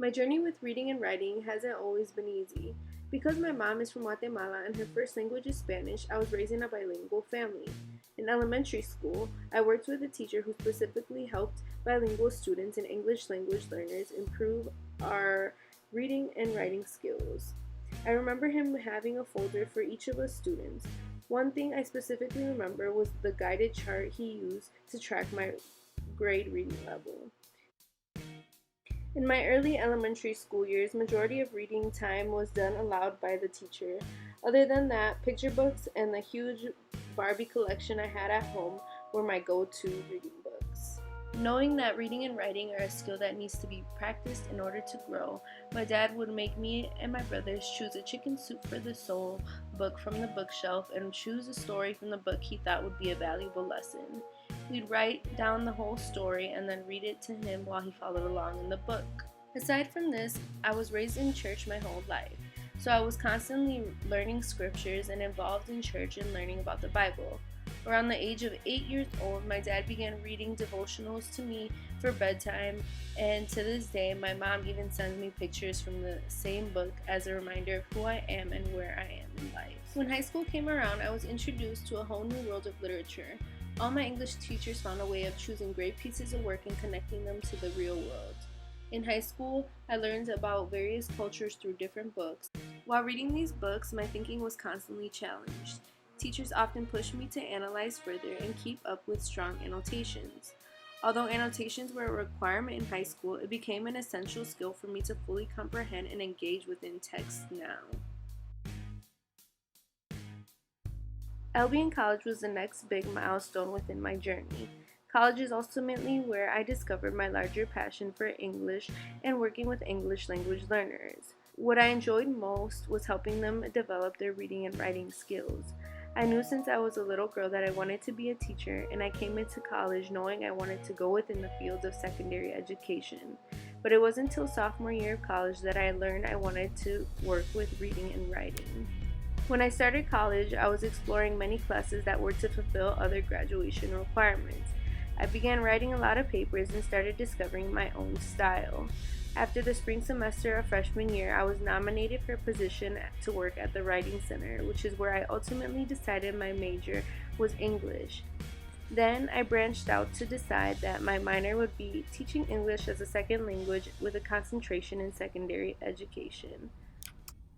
My journey with reading and writing hasn't always been easy. Because my mom is from Guatemala and her first language is Spanish, I was raised in a bilingual family. In elementary school, I worked with a teacher who specifically helped bilingual students and English language learners improve our reading and writing skills. I remember him having a folder for each of us students. One thing I specifically remember was the guided chart he used to track my grade reading level. In my early elementary school years, majority of reading time was done aloud by the teacher. Other than that, picture books and the huge Barbie collection I had at home were my go-to reading books. Knowing that reading and writing are a skill that needs to be practiced in order to grow, my dad would make me and my brothers choose a chicken soup for the soul book from the bookshelf and choose a story from the book he thought would be a valuable lesson. We'd write down the whole story and then read it to him while he followed along in the book. Aside from this, I was raised in church my whole life, so I was constantly learning scriptures and involved in church and learning about the Bible. Around the age of 8 years old, my dad began reading devotionals to me for bedtime, and to this day, my mom even sends me pictures from the same book as a reminder of who I am and where I am in life. When high school came around, I was introduced to a whole new world of literature. All my English teachers found a way of choosing great pieces of work and connecting them to the real world. In high school, I learned about various cultures through different books. While reading these books, my thinking was constantly challenged. Teachers often pushed me to analyze further and keep up with strong annotations. Although annotations were a requirement in high school, it became an essential skill for me to fully comprehend and engage within text now. LB in college was the next big milestone within my journey. College is ultimately where I discovered my larger passion for English and working with English language learners. What I enjoyed most was helping them develop their reading and writing skills. I knew since I was a little girl that I wanted to be a teacher, and I came into college knowing I wanted to go within the field of secondary education. But it wasn't until sophomore year of college that I learned I wanted to work with reading and writing. When I started college, I was exploring many classes that were to fulfill other graduation requirements. I began writing a lot of papers and started discovering my own style. After the spring semester of freshman year, I was nominated for a position to work at the Writing Center, which is where I ultimately decided my major was English. Then I branched out to decide that my minor would be teaching English as a second language with a concentration in secondary education.